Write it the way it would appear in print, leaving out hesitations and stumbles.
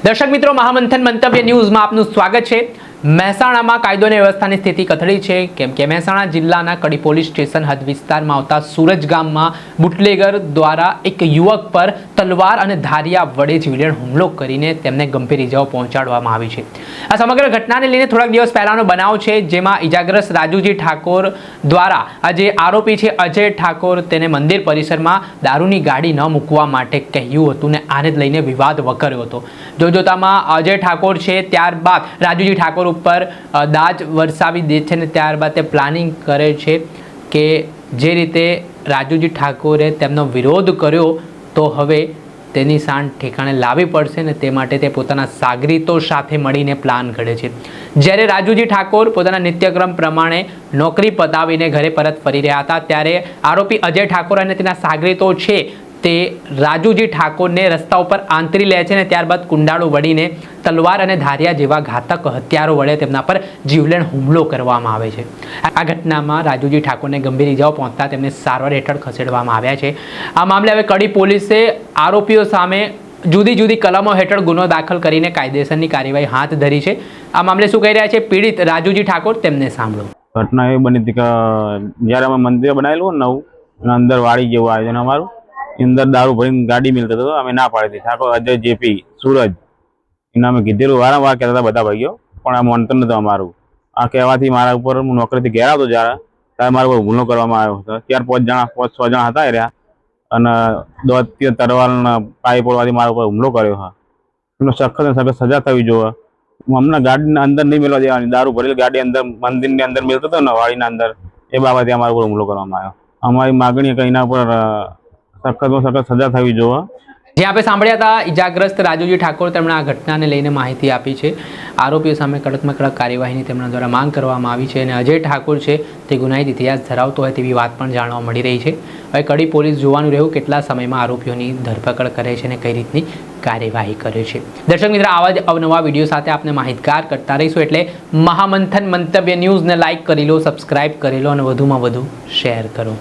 દર્શક મિત્રો, મહામંથન મંતવ્ય ન્યૂઝમાં આપનું સ્વાગત છે। મહેસાણામાં કાયદો અને વ્યવસ્થાની સ્થિતિ કથળી છે, કેમ કે મહેસાણા જિલ્લાના કડી પોલીસ સ્ટેશન હદ વિસ્તારમાં આવતા સુરજ ગામમાં બુટલેગર દ્વારા એક યુવક પર તલવાર અને ધારિયા વડે જીવલેણ હુમલો કરીને તેમને ગંભીર ઇજાઓ પહોંચાડવામાં આવી છે। આ સમગ્ર ઘટનાને લઈને થોડાક દિવસ પહેલાનો બનાવ છે, જેમાં ઇજાગ્રસ્ત રાજુજી ઠાકોર દ્વારા આ જે આરોપી છે અજય ઠાકોર તેને મંદિર પરિસરમાં દારૂની ગાડી ન મૂકવા માટે કહ્યું હતું ને આને લઈને વિવાદ વકર્યો હતો। જોતજોતામાં અજય ઠાકોર છે ત્યારબાદ રાજુજી ઠાકોર ઉપર દાજ વરસાવી દે છે ને ત્યારબાદ તે પ્લાનિંગ કરે છે કે જે રીતે રાજુજી ઠાકોરે તેમનો વિરોધ કર્યો તો હવે તેની શાન ઠેકાણે લાવવી પડશે ને તે માટે તે પોતાના સાગરીતો સાથે મળીને પ્લાન ઘડે છે। જ્યારે રાજુજી ઠાકોર પોતાના નિત્યક્રમ પ્રમાણે નોકરી પતાવીને ઘરે પરત ફરી રહ્યા હતા ત્યારે આરોપી અજય ઠાકોર અને તેના સાગરીતો છે તે રાજુજી ઠાકોરને રસ્તા ઉપર આંતરી લે છે ને ત્યારબાદ કુંડાળો વળીને તલવાર અને ધારિયા જેવા ઘાતક હથિયારો વડે તેમના પર જીવલેણ હુમલો કરવામાં આવે છે। આ ઘટનામાં રાજુજી ઠાકોરને ગંભીર ઇજાઓ પહોંચતા તેમને સારવાર હેઠળ ખસેડવામાં આવ્યા છે। આ મામલે હવે કડી પોલીસે આરોપીઓ સામે જુદી જુદી કલમો હેઠળ ગુનો દાખલ કરીને કાયદેસરની કાર્યવાહી હાથ ધરી છે। આ મામલે શું કહી રહ્યા છે પીડિત રાજુજી ઠાકોર, તેમને સાંભળો। ઘટના એ બની હતી કે જ્યારે અમે મંદિર બનાવેલું નવું અંદર વાડી જેવું આયોજન અમારું અંદર દારૂ ભરીને ગાડી મિલતો હતો, અમે ના પાડી હતી। ઠાકોર અજય જેપી સુરજ એને અમે કીધેલું, વારંવાર કહેતા હતા બધા ભાઈઓ, પણ આ માનતો નતો અમારું। આ કહેવાથી મારા ઉપર હું નોકરીથી ઘેર આવતો ત્યારે મારા ઉપર હુમલો કરવામાં આવ્યો હતો। ત્યાર 5 6 જણા હતા રહ્યા અને દોડતી તરવારના પાઇપ પડવાથી મારા ઉપર હુમલો કર્યો હા। એનો સખત ને સખત સજા થવી જોઈએ। અમને ગાડીના અંદર નહીં મેળવા દેવાની, દારૂ ભરેલી ગાડી અંદર મંદિરની અંદર મેળતો હતો ને વાડીના અંદર, એ બાબતે અમારા ઉપર હુમલો કરવામાં આવ્યો। અમારી માગણી કે એના પર સખતમાં સખત સજા થવી જોઈએ। જે આપણે સાંભળ્યા હતા ઇજાગ્રસ્ત રાજુજી ઠાકોર, તેમણે આ ઘટનાને લઈને માહિતી આપી છે। આરોપીઓ સામે કડકમાં કડક કાર્યવાહીની તેમના દ્વારા માંગ કરવામાં આવી છે અને અજય ઠાકોર છે તે ગુનાહિત ઇતિહાસ ધરાવતો હોય તેવી વાત પણ જાણવા મળી રહી છે। હવે કડી પોલીસ જોવાનું રહ્યું કેટલા સમયમાં આરોપીઓની ધરપકડ કરે છે અને કઈ રીતની કાર્યવાહી કરે છે। દર્શક મિત્રો, આવા જ અવનવા વિડીયો સાથે આપણે માહિતગાર કરતા રહીશું, એટલે મહામંથન મંતવ્ય ન્યૂઝને લાઇક કરી લો, સબસ્ક્રાઇબ કરી લો અને વધુમાં વધુ શેર કરો।